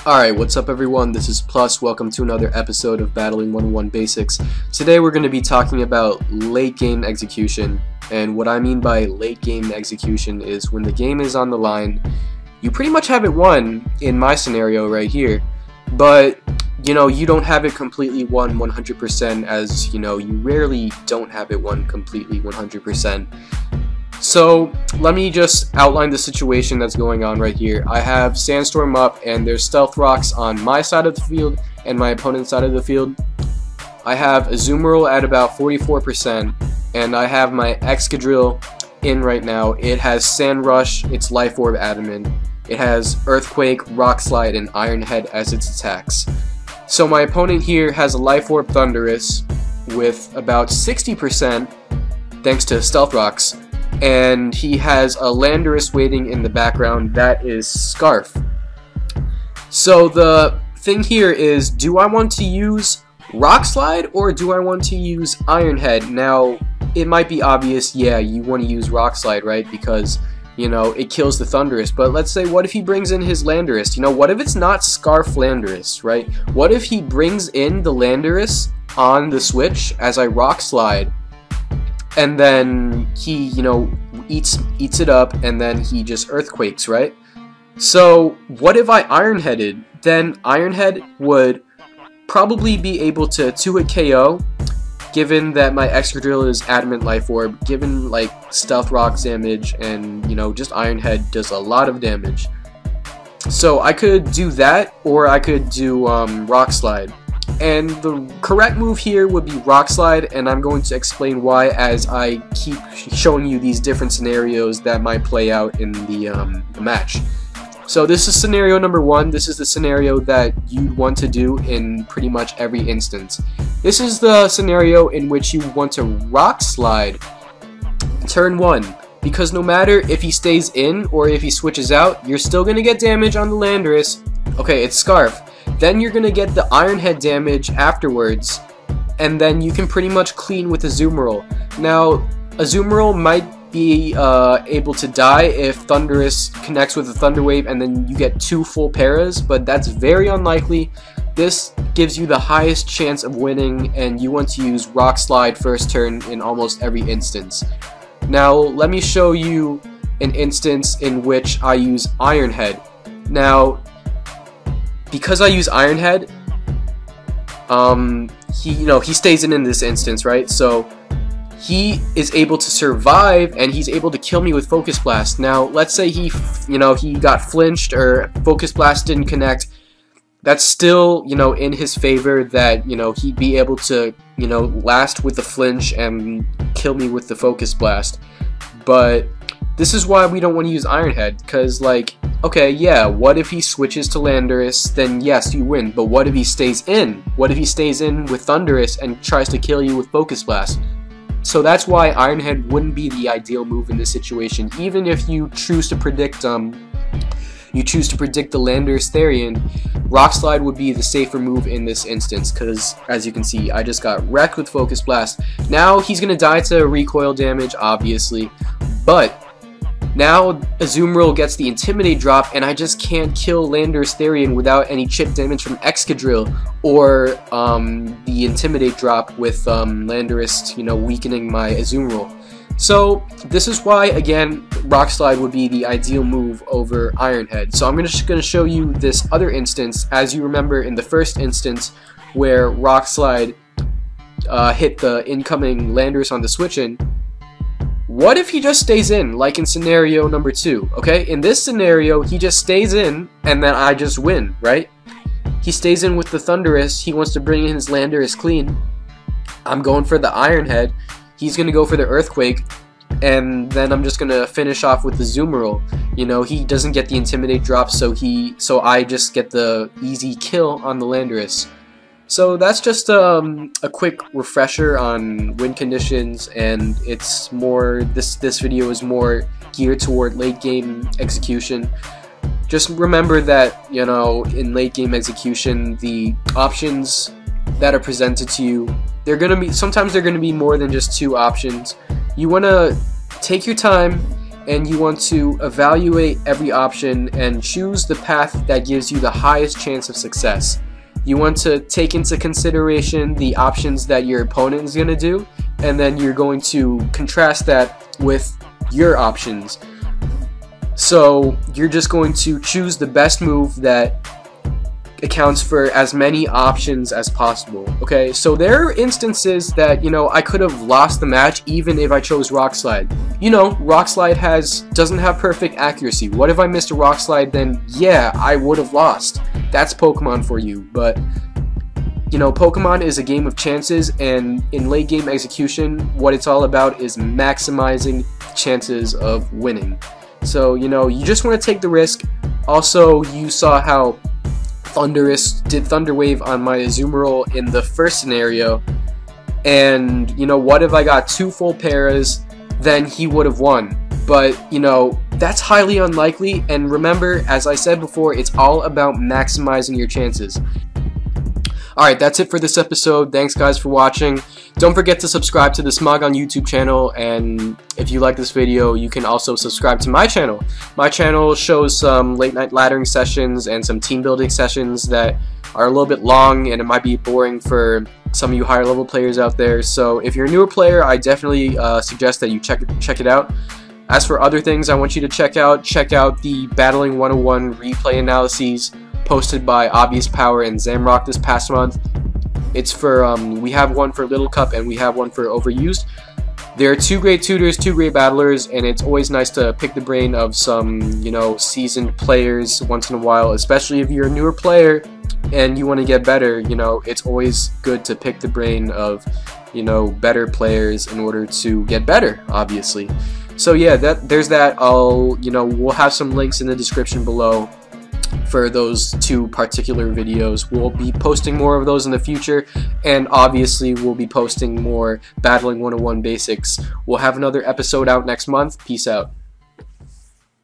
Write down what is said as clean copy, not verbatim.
Alright, what's up everyone, this is Plus, welcome to another episode of Battling 101 Basics. Today we're going to be talking about late game execution, and what I mean by late game execution is when the game is on the line, you pretty much have it won in my scenario right here, but you don't have it completely won 100%, as you rarely don't have it won completely 100%. So let me just outline the situation that's going on right here. I have Sandstorm up and there's Stealth Rocks on my side of the field and my opponent's side of the field. I have Azumarill at about 44% and I have my Excadrill in right now. It has Sand Rush, it's Life Orb Adamant. It has Earthquake, Rockslide, and Iron Head as its attacks. So my opponent here has a Life Orb Thundurus with about 60% thanks to Stealth Rocks. And he has a Landorus waiting in the background that is Scarf. So the thing here is, do I want to use Rockslide or do I want to use Iron Head? Now, it might be obvious, yeah, you want to use Rockslide, right? Because, it kills the Thundurus. But let's say, what if he brings in his Landorus? What if it's not Scarf Landorus, right? What if he brings in the Landorus on the switch as I Rockslide? And then he, eats it up, and then he just earthquakes, right? So what if I Iron Headed? Then Iron Head would probably be able to 2-hit KO, given that my Excadrill is Adamant Life Orb, given like Stealth Rocks damage, and just Iron Head does a lot of damage. So I could do that, or I could do Rockslide. And the correct move here would be Rockslide, and I'm going to explain why as I keep showing you these different scenarios that might play out in the match. So this is scenario number 1. This is the scenario that you'd want to do in pretty much every instance. This is the scenario in which you want to Rockslide turn 1, because no matter if he stays in or if he switches out, you're still going to get damage on the Landorus. Okay, it's Scarf. Then you're going to get the Iron Head damage afterwards, and then you can pretty much clean with Azumarill. Now, Azumarill might be able to die if Thundurus connects with a Thunder Wave and then you get 2 full paras, but that's very unlikely. This gives you the highest chance of winning, and you want to use Rockslide first turn in almost every instance. Now, let me show you an instance in which I use Iron Head. Now, because I use Iron Head, he stays in this instance, right? So he is able to survive, and he's able to kill me with Focus Blast. Now, let's say he got flinched or Focus Blast didn't connect. That's still, in his favor that, he'd be able to, last with the flinch and kill me with the Focus Blast. But this is why we don't want to use Iron Head, because, okay, yeah, what if he switches to Landorus? Then yes, you win. But what if he stays in? What if he stays in with Thundurus and tries to kill you with Focus Blast? So that's why Iron Head wouldn't be the ideal move in this situation. Even if you choose to predict the Landorus Therian, Rockslide would be the safer move in this instance, because as you can see, I just got wrecked with Focus Blast. Now he's gonna die to recoil damage, obviously, but now Azumarill gets the Intimidate drop, and I just can't kill Landorus Therian without any chip damage from Excadrill or the Intimidate drop with Landorus, weakening my Azumarill. So this is why, again, Rockslide would be the ideal move over Iron Head. So I'm just going to show you this other instance. As you remember in the first instance where Rockslide hit the incoming Landorus on the switch-in, what if he just stays in, like in scenario number 2, okay? In this scenario, he just stays in, and then I just win, right? He stays in with the Thundurus, he wants to bring in his Landorus clean. I'm going for the Iron Head, he's going to go for the Earthquake, and then I'm just going to finish off with the Azumarill. He doesn't get the Intimidate drop, so I just get the easy kill on the Landorus. So that's just a quick refresher on win conditions, and it's more, this video is more geared toward late game execution. Just remember that, in late game execution, the options that are presented to you, sometimes they're gonna be more than just 2 options. You wanna take your time and you want to evaluate every option and choose the path that gives you the highest chance of success. You want to take into consideration the options that your opponent is going to do, and then you're going to contrast that with your options. So you're just going to choose the best move that accounts for as many options as possible. Okay, so there are instances that, you know, I could have lost the match even if I chose Rockslide. You know, Rockslide doesn't have perfect accuracy. What if I missed a Rockslide? Then yeah, I would have lost. That's Pokemon for you. But you know, Pokemon is a game of chances, and in late game execution, what it's all about is maximizing chances of winning. So, you know, you just want to take the risk. Also, you saw how Thundurus did Thunder Wave on my Azumarill in the first scenario, and you know, what if I got 2 full paras? Then he would have won. But you know, that's highly unlikely, and remember, as I said before, it's all about maximizing your chances. Alright, that's it for this episode. Thanks guys for watching. Don't forget to subscribe to the Smog on YouTube channel, and if you like this video, you can also subscribe to my channel. My channel shows some late night laddering sessions and some team building sessions that are a little bit long, and it might be boring for some of you higher level players out there. So if you're a newer player, I definitely suggest that you check it out. As for other things I want you to check out the Battling 101 replay analyses posted by Obvious Power and Zamrock this past month. It's for, we have one for Little Cup and we have one for Overused. They're 2 great tutors, 2 great battlers, and it's always nice to pick the brain of some, you know, seasoned players once in a while, especially if you're a newer player and you want to get better. You know, it's always good to pick the brain of, you know, better players in order to get better, obviously. So yeah, there's that. We'll have some links in the description below for those 2 particular videos. We'll be posting more of those in the future, and obviously we'll be posting more Battling 101 basics. We'll have another episode out next month. Peace out.